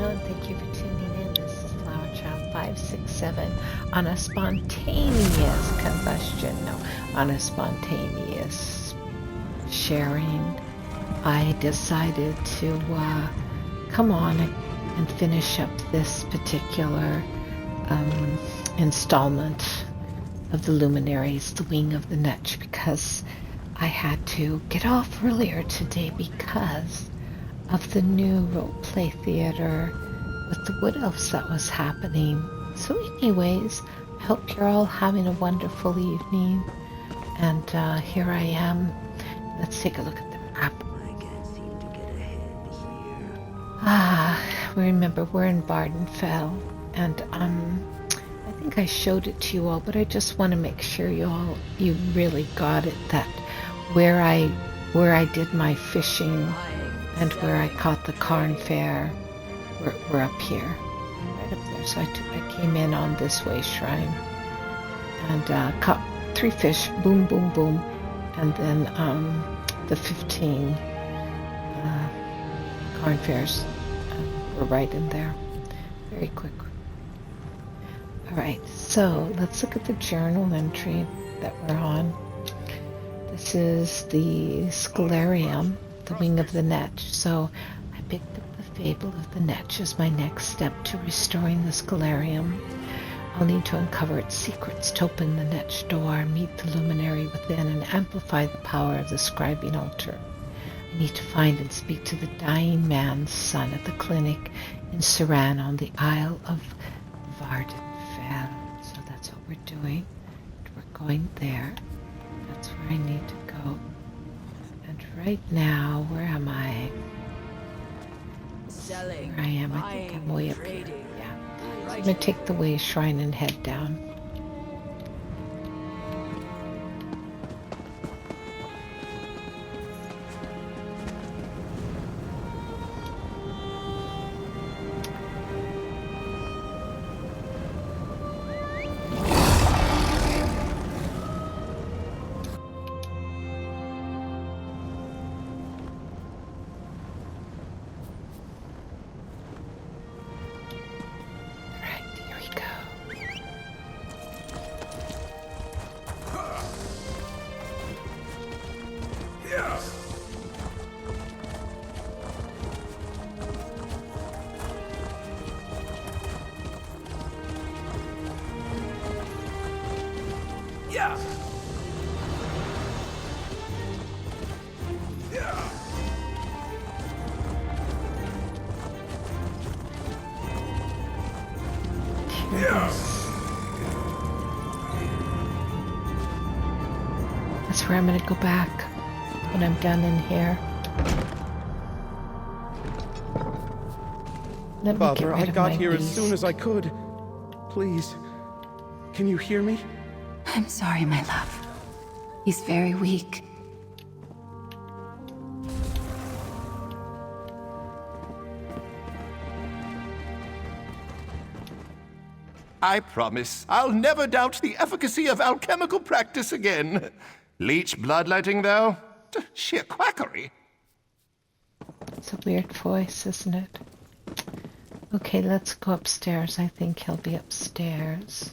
and thank you for tuning in. This is Flower Child 567 on a spontaneous combustion. No, on a spontaneous sharing. I decided to come on and finish up this particular installment of the Luminaries, the Wing of the Netch, because I had to get off earlier today because of the new roleplay theater with the Wood Elves that was happening. So anyways, I hope you're all having a wonderful evening. And here I am. Let's take a look at the map. I can't seem to get ahead here. Remember we're in Bardenfell, and I think I showed it to you all, but I just want to make sure you really got it, that where I did my fishing and where I caught the Carn Fair, we're up here, right up there. So I came in on this way shrine and caught 3 fish, boom, boom, boom, and then the 15 Carn Fairs were right in there, very quick. All right, so let's look at the journal entry that we're on. This is the Scalarium, the Wing of the Netch. So I picked up the Fable of the Netch as my next step to restoring the Scalarium. I'll need to uncover its secrets to open the Netch door, meet the Luminary within, and amplify the power of the scribing altar. I need to find and speak to the dying man's son at the clinic in Saran on the Isle of Vardenfell. So that's what we're doing. We're going there. That's where I need to go. And right now, where am I? Selling. Where I am, I think I'm way up here. Yeah. I'm going to take the way shrine and head down. That's where I'm going to go back when I'm done in here. Father, I got here as soon as I could. Please, can you hear me? I'm sorry, my love. He's very weak. I promise I'll never doubt the efficacy of alchemical practice again. Leech bloodletting, though? Sheer quackery. It's a weird voice, isn't it? Okay, let's go upstairs. I think he'll be upstairs.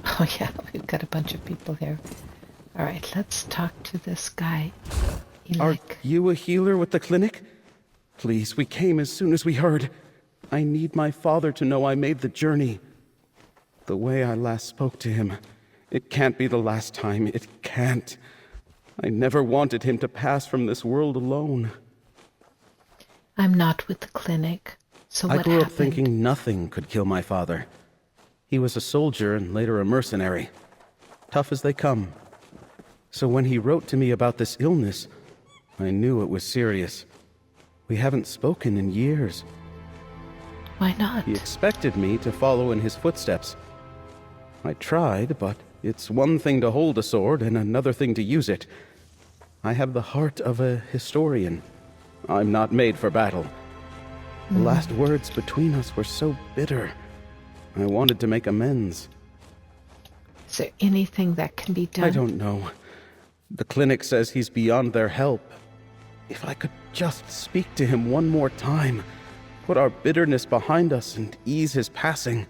Oh yeah, we've got a bunch of people here. All right, let's talk to this guy. Are you a healer with the clinic? Please, we came as soon as we heard. I need my father to know I made the journey. The way I last spoke to him, it can't be the last time. It can't. I never wanted him to pass from this world alone. I'm not with the clinic, so what happened? I grew up thinking nothing could kill my father. He was a soldier and later a mercenary. Tough as they come. So when he wrote to me about this illness, I knew it was serious. We haven't spoken in years. Why not? He expected me to follow in his footsteps. I tried, but it's one thing to hold a sword and another thing to use it. I have the heart of a historian. I'm not made for battle. The last words between us were so bitter. I wanted to make amends. Is there anything that can be done? I don't know. The clinic says he's beyond their help. If I could just speak to him one more time, put our bitterness behind us and ease his passing.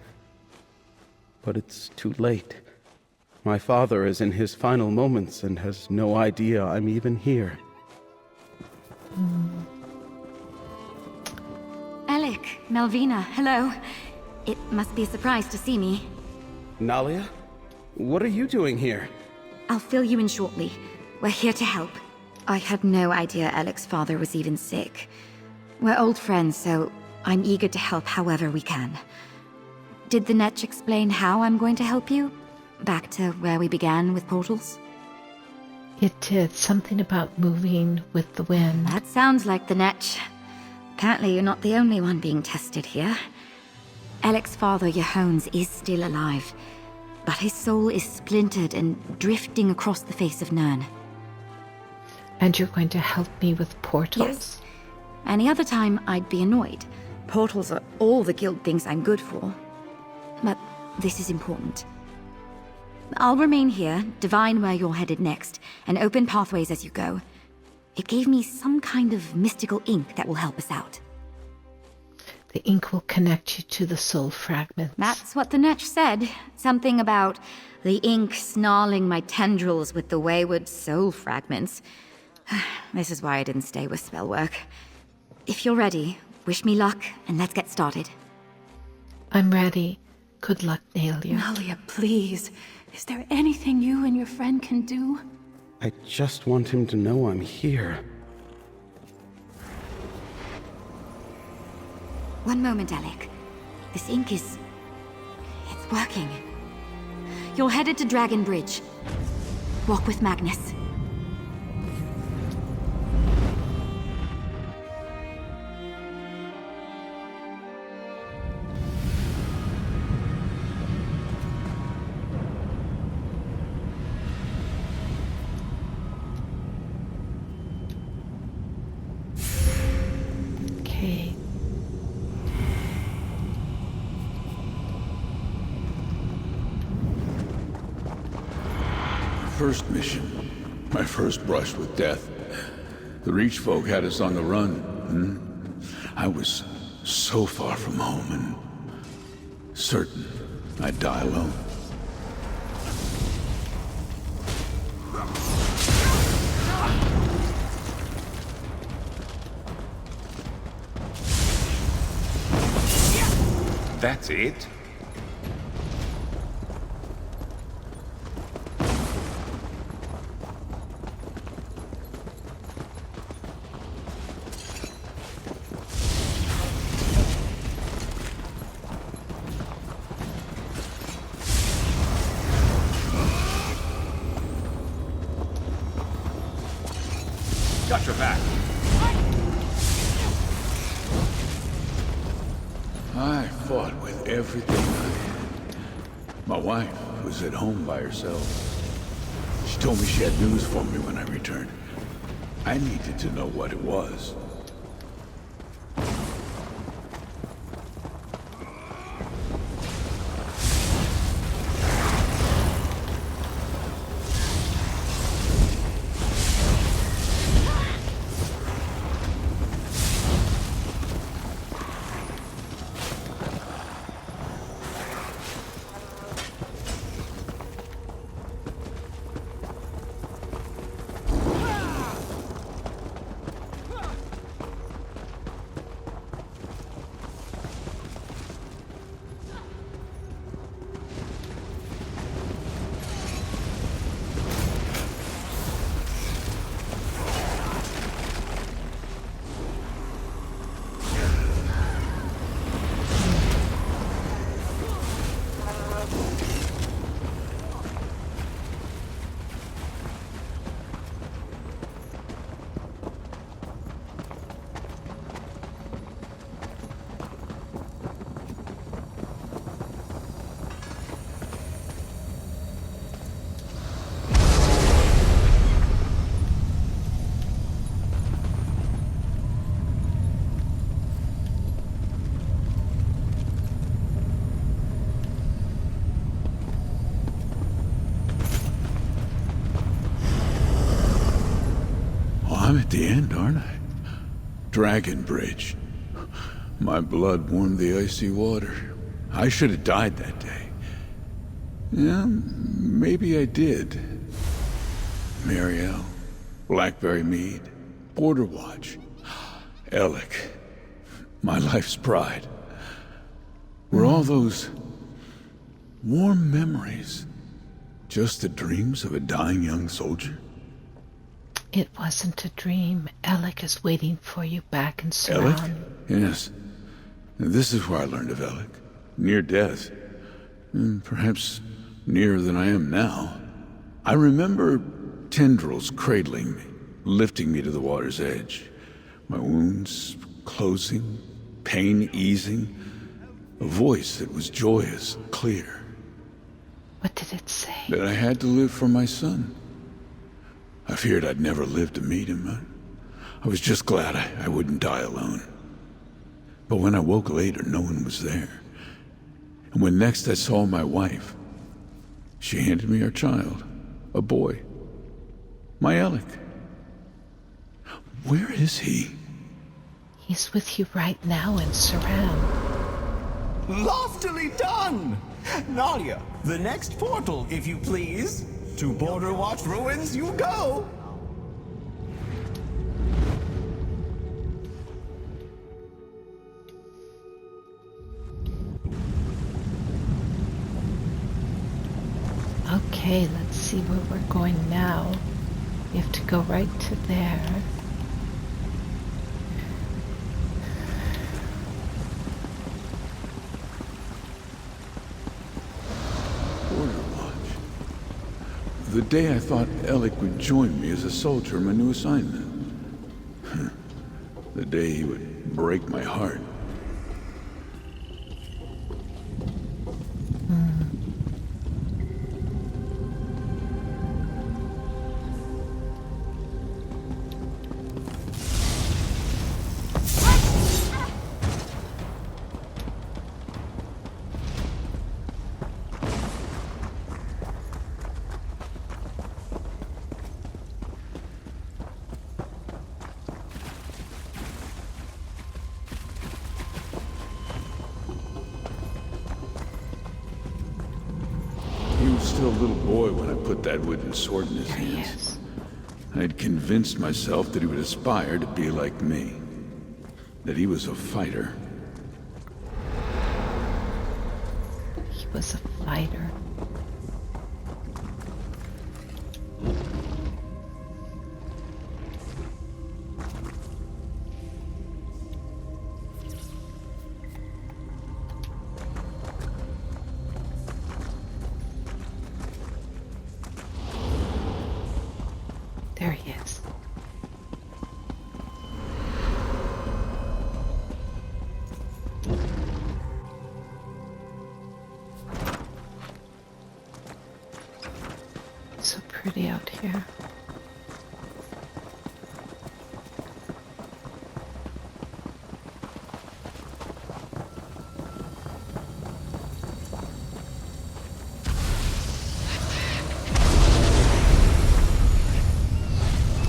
But it's too late. My father is in his final moments and has no idea I'm even here. Alec, Malvina, hello. It must be a surprise to see me. Nalia? What are you doing here? I'll fill you in shortly. We're here to help. I had no idea Alec's father was even sick. We're old friends, so I'm eager to help however we can. Did the Netch explain how I'm going to help you? Back to where we began with portals? It did. Something about moving with the wind. That sounds like the Netch. Apparently you're not the only one being tested here. Alec's father, Johannes, is still alive, but his soul is splintered and drifting across the face of Nirn. And you're going to help me with portals? Yes. Any other time, I'd be annoyed. Portals are all the guild thinks I'm good for. But this is important. I'll remain here, divine where you're headed next, and open pathways as you go. It gave me some kind of mystical ink that will help us out. The ink will connect you to the soul fragments. That's what the Netch said. Something about the ink snarling my tendrils with the wayward soul fragments. This is why I didn't stay with spellwork. If you're ready, wish me luck, and let's get started. I'm ready. Good luck, Nalia. Nalia, please. Is there anything you and your friend can do? I just want him to know I'm here. One moment, Alec. This ink is... it's working. You're headed to Dragon Bridge. Walk with Magnus. Okay. First mission. My first brush with death. The Reach folk had us on the run. I was so far from home and certain I'd die alone. That's it? Got your back. I fought with everything I had. My wife was at home by herself. She told me she had news for me when I returned. I needed to know what it was. the end, aren't I? Dragon Bridge. My blood warmed the icy water. I should have died that day. Yeah, maybe I did. Mariel, Blackberry Mead, Border Watch, Alec, my life's pride. Were all those warm memories just the dreams of a dying young soldier? It wasn't a dream. Alec is waiting for you back in Alec? Saran. Yes. This is where I learned of Alec. Near death. Perhaps nearer than I am now. I remember tendrils cradling me, lifting me to the water's edge. My wounds closing, pain easing. A voice that was joyous, clear. What did it say? That I had to live for my son. I feared I'd never live to meet him. I was just glad I wouldn't die alone. But when I woke later, no one was there. And when next I saw my wife, she handed me our child, a boy. My Alec. Where is he? He's with you right now in Saran. Loftily done! Nadia, the next portal, if you please. To Border Watch Ruins you go! Okay, let's see where we're going now. You have to go right to there. Border Watch. The day I thought Alec would join me as a soldier in my new assignment. The day he would break my heart. He was still a little boy when I put that wooden sword in his There he hands. is. I'd convinced myself that he would aspire to be like me. That he was a fighter. He was a fighter. There he is. So pretty out here.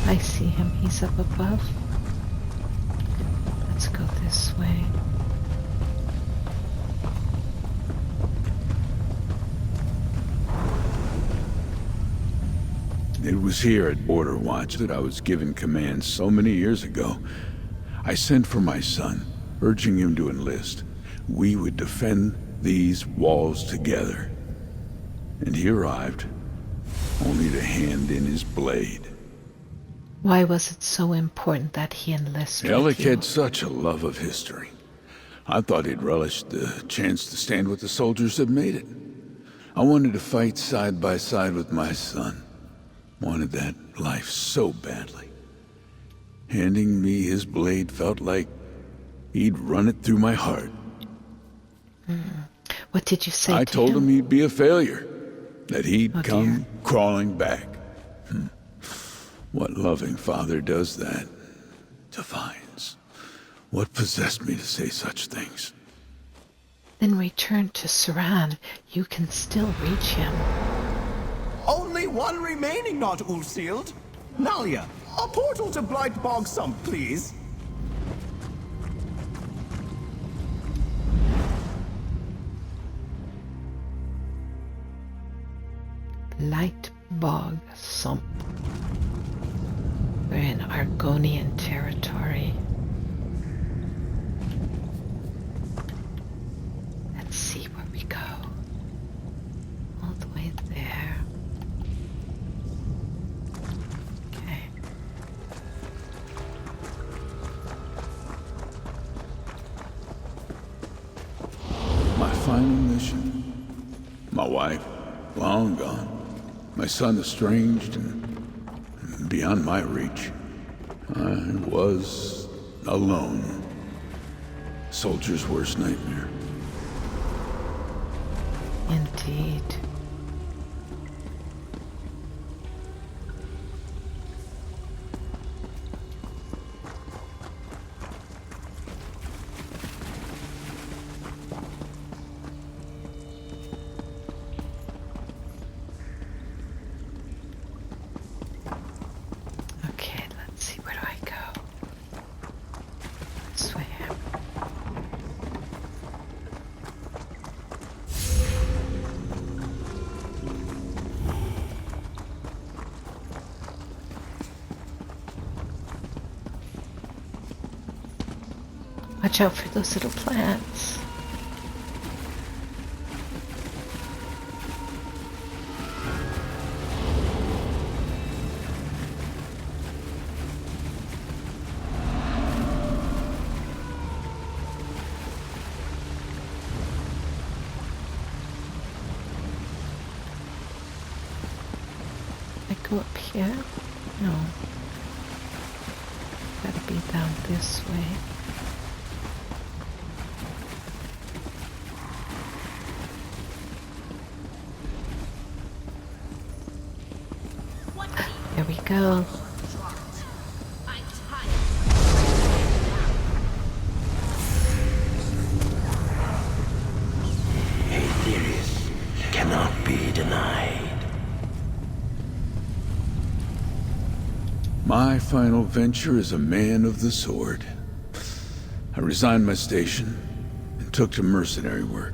I see him. He's up above. Let's go this way. It was here at Border Watch that I was given commands so many years ago. I sent for my son, urging him to enlist. We would defend these walls together. And he arrived, only to hand in his blade. Why was it so important that he enlisted Alec you? had such a love of history. I thought he'd relish the chance to stand with the soldiers that made it. I wanted to fight side by side with my son. Wanted that life so badly. Handing me his blade felt like he'd run it through my heart. What did you say I to told him? him he'd be a failure, that he'd Oh, come dear. crawling back. What loving father does that? Divines. What possessed me to say such things? Then return to Saran. You can still reach him. Only one remaining, not Ulsealed. Nalia, a portal to Blight Bog Sump, please. Light Bog Sump. We're in Argonian territory. Let's see where we go. All the way there. Okay. My final mission. My wife, long gone. My son estranged and beyond my reach. I was alone. Soldier's worst nightmare. Indeed. Okay, let's see, where do I go? This way. Watch out for those little plants. I go up here? No. Gotta be down this way. There we go. Aetherius cannot be denied. My final venture as a man of the sword. I resigned my station and took to mercenary work.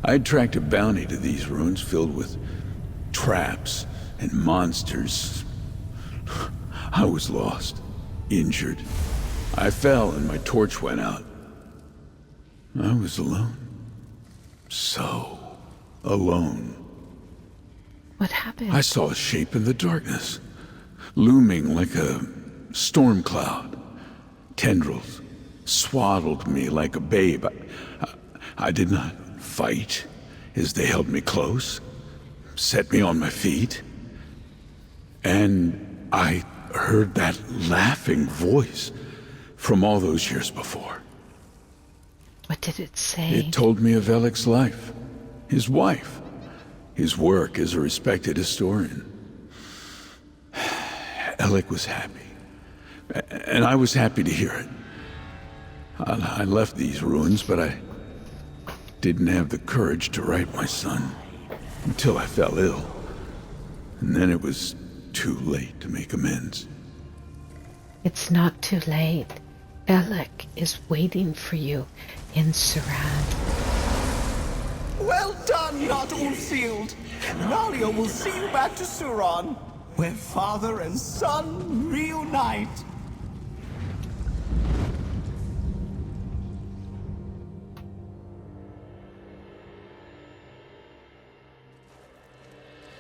I'd tracked a bounty to these ruins filled with traps and monsters. I was lost, injured. I fell and my torch went out. I was alone. So alone. What happened? I saw a shape in the darkness, looming like a storm cloud. Tendrils swaddled me like a babe. I did not fight as they held me close, set me on my feet. And I heard that laughing voice from all those years before. What did it say? It told me of Ellic's life, his wife, his work as a respected historian. Ellic was happy, and I was happy to hear it. I left these ruins, but I didn't have the courage to write my son until I fell ill. And then it was too late to make amends. It's not too late. Elec is waiting for you in Suran. Well done, not Ulfield. Nalia will see you back to Suran, where father and son reunite.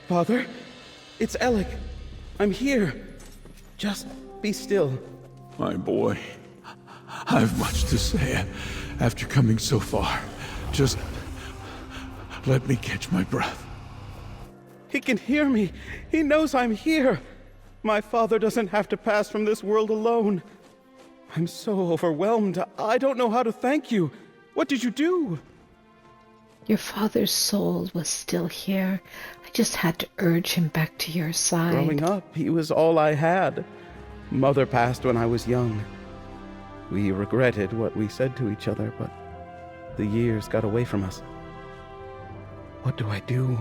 Father, it's Elec. I'm here. Just be still. My boy, I've much to say after coming so far. Just let me catch my breath. He can hear me. He knows I'm here. My father doesn't have to pass from this world alone. I'm so overwhelmed. I don't know how to thank you. What did you do? Your father's soul was still here. I just had to urge him back to your side. Growing up, he was all I had. Mother passed when I was young. We regretted what we said to each other, but the years got away from us. What do I do?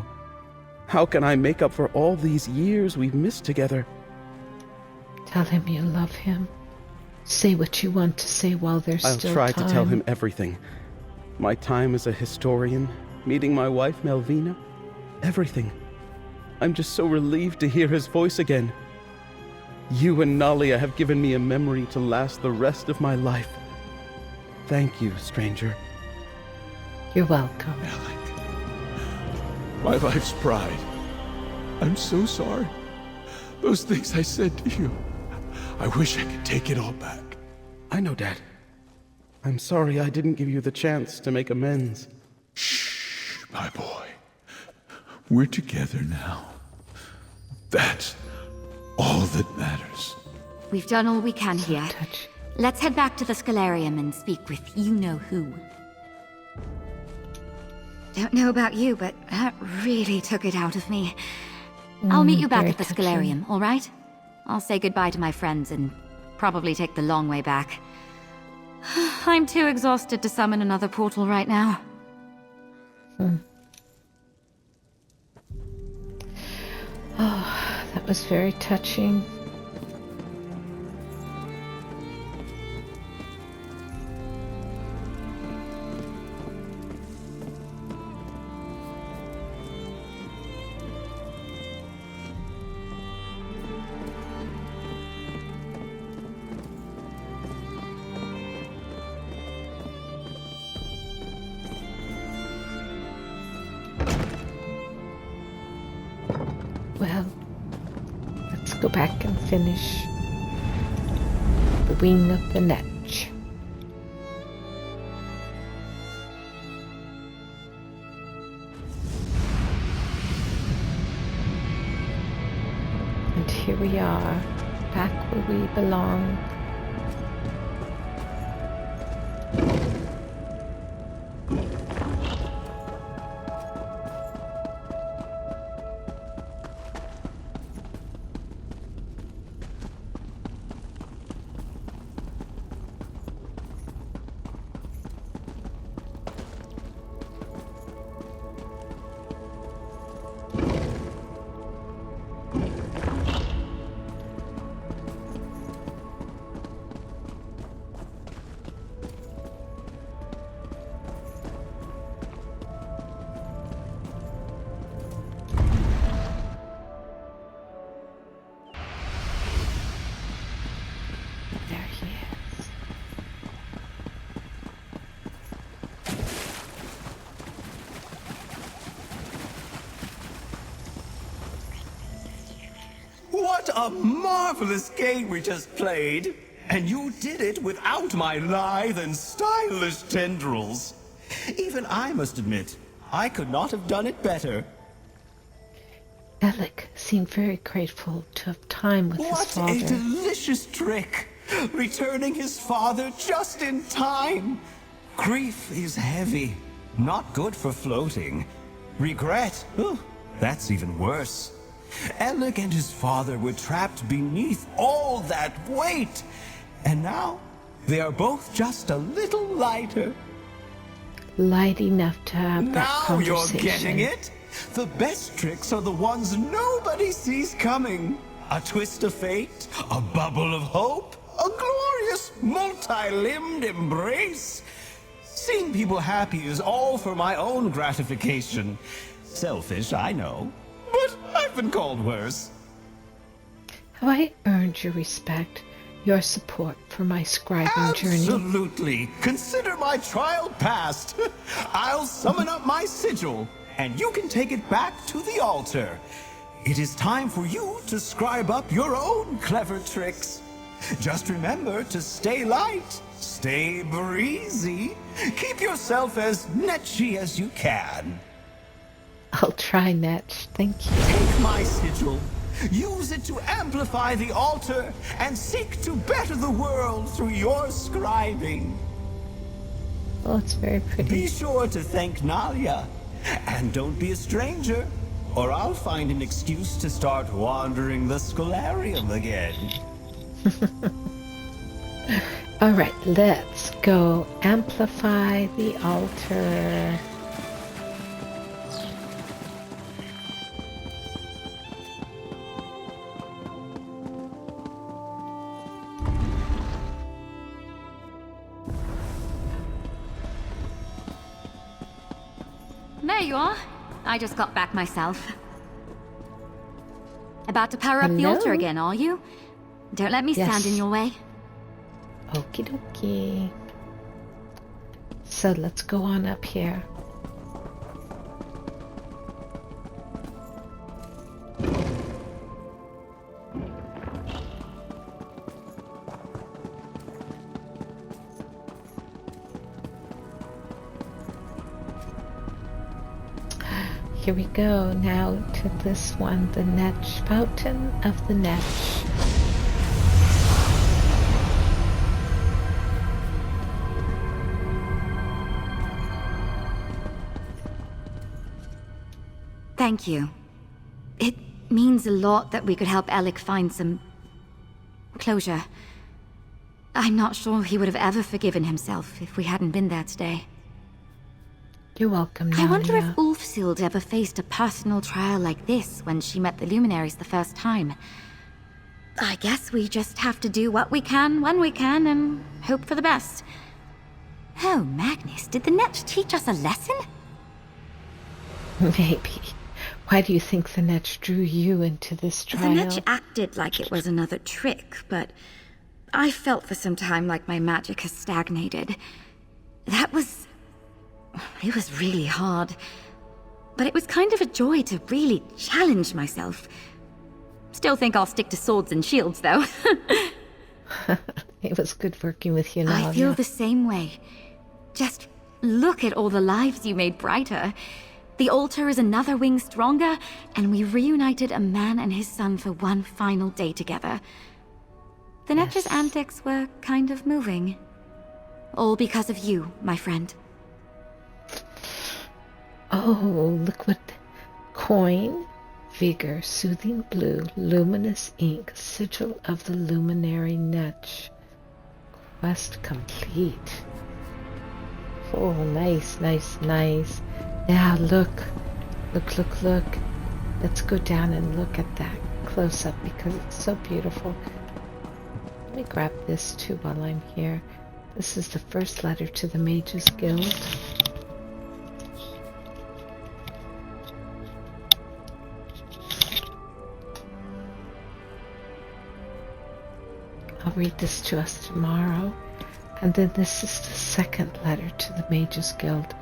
How can I make up for all these years we've missed together? Tell him you love him. Say what you want to say while there's I'll still try time. to tell him everything. My time as a historian, meeting my wife Melvina, everything. I'm just so relieved to hear his voice again. You and Nalia have given me a memory to last the rest of my life. Thank you, stranger. You're welcome. Alec, my life's pride. I'm so sorry. Those things I said to you, I wish I could take it all back. I know, Dad. I'm sorry I didn't give you the chance to make amends. Shh, my boy. We're together now. That's all that matters. We've done all we can here. Touch. Let's head back to the Scholarium and speak with you-know-who. Don't know about you, but that really took it out of me. I'll meet you back very at the touching. Scholarium, all right? I'll say goodbye to my friends and probably take the long way back. I'm too exhausted to summon another portal right now. Oh, that was very touching. Well, let's go back and finish the wing of the Netch. And here we are, back where we belong. There he is. What a marvelous game we just played! And you did it without my lithe and stylish tendrils. Even I must admit, I could not have done it better. Alec seemed very grateful to have time with his What a father. delicious trick! Returning his father just in time! Grief is heavy, not good for floating. Regret, that's even worse. Alec and his father were trapped beneath all that weight, and now they are both just a little lighter. Light enough to have that Now conversation. you're getting it! The best tricks are the ones nobody sees coming. A twist of fate, a bubble of hope, a glorious multi-limbed embrace. Seeing people happy is all for my own gratification. Selfish, I know, but I've been called worse. Have I earned your respect, your support for my scribing journey? Absolutely. Consider my trial passed. I'll summon up my sigil, and you can take it back to the altar. It is time for you to scribe up your own clever tricks. Just remember to stay light, stay breezy, keep yourself as netchy as you can. I'll try, Netch. Thank you. Take my sigil, use it to amplify the altar, and seek to better the world through your scribing. Oh, it's very pretty. Be sure to thank Nalia, and don't be a stranger, or I'll find an excuse to start wandering the Scholarium again. All right, let's go amplify the altar. There you are. I just got back myself. About to power up the Hello? altar again, are you? Don't let me stand in Yes. your way. Okie dokie. So let's go on up here. Here we go now to this one, the Netch, Fountain of the Netch. Thank you. It means a lot that we could help Alec find some closure. I'm not sure he would have ever forgiven himself if we hadn't been there today. You're welcome, I wonder if Nalia. Ulfsild ever faced a personal trial like this when she met the Luminaries the first time. I guess we just have to do what we can when we can and hope for the best. Oh, Magnus, did the Netch teach us a lesson? Maybe. Why do you think the Netch drew you into this trial? The Netch acted like it was another trick, but I felt for some time like my magic has stagnated. It was really hard. But it was kind of a joy to really challenge myself. Still think I'll stick to swords and shields, though. It was good working with you, Nalia. I feel the same way. Just look at all the lives you made brighter. The altar is another wing stronger, and we reunited a man and his son for one final day together. The Netch's antics were kind of moving. All because of you, my friend. Oh, look what... Coin, vigor, soothing blue, luminous ink, sigil of the luminary Netch. Quest complete. Oh, nice, nice, nice. Now look. Look. Let's go down and look at that close up because it's so beautiful. Let me grab this too while I'm here. This is the first letter to the Mages Guild. I'll read this to us tomorrow. And then this is the second letter to the Mages Guild.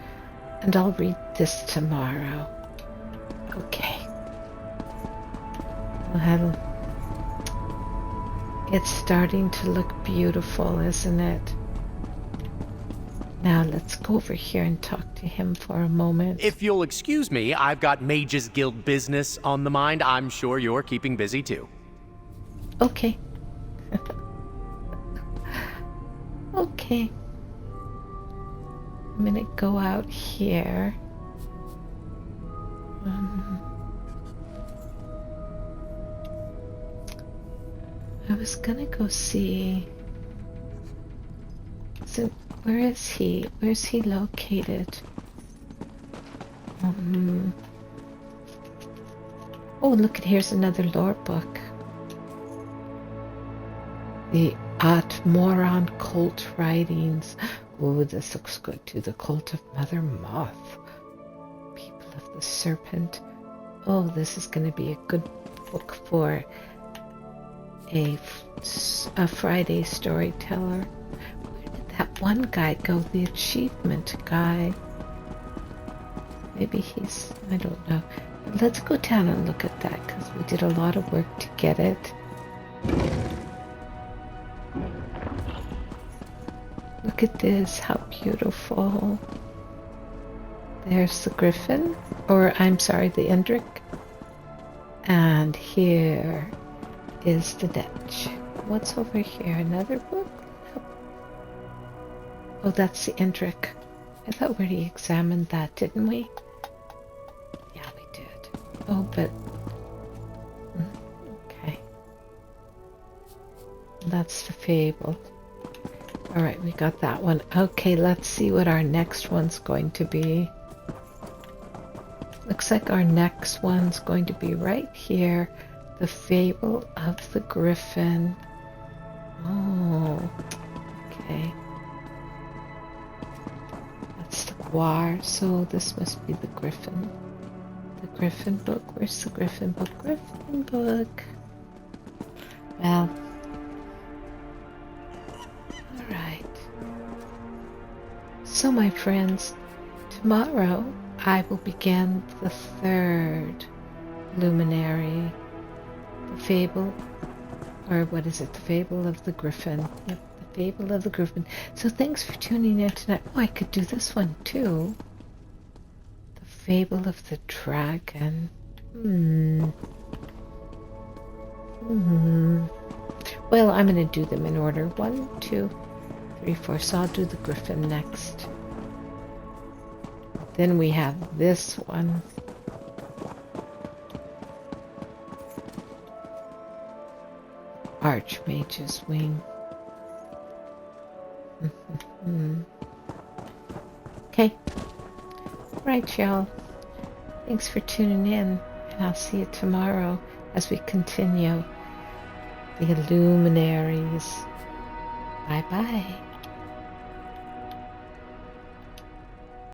And I'll read this tomorrow. Okay. Well, it's starting to look beautiful, isn't it? Now let's go over here and talk to him for a moment. If you'll excuse me, I've got Mages Guild business on the mind. I'm sure you're keeping busy too. Okay. Okay. I'm gonna go out here. I was gonna go see. So, where is he? Where's he located? Oh, look! Here's another lore book. The Atmoran cult writings. Oh, this looks good too. The cult of Mother Moth. People of the Serpent. Oh, this is going to be a good book for a Friday storyteller. Where did that one guy go? The achievement guy. Maybe he's... I don't know. But let's go down and look at that because we did a lot of work to get it. Look at this, how beautiful. There's the griffin, or I'm sorry, the Endrick. And here is the Netch. What's over here? Another book? Oh, that's the Endrick. I thought we already examined that, didn't we? Yeah, we did. Oh, but... okay. That's the Fable. Alright, we got that one. Okay, let's see what our next one's going to be. Looks like our next one's going to be right here. The Fable of the Griffin. Oh, okay. That's the War, so this must be the Griffin. The Griffin book. Where's the Griffin book? Griffin book. Well. Alright. So, my friends, tomorrow I will begin the third Luminary. The Fable, or what is it? The Fable of the Griffin. Yep, the Fable of the Griffin. So thanks for tuning in tonight. Oh, I could do this one too. The Fable of the Dragon. Well, I'm going to do them in order. 1, 2, 3, 4. So I'll do the Griffin next. Then we have this one. Archmage's Wing. Okay. Right, y'all. Thanks for tuning in, and I'll see you tomorrow as we continue the Luminaries. Bye-bye.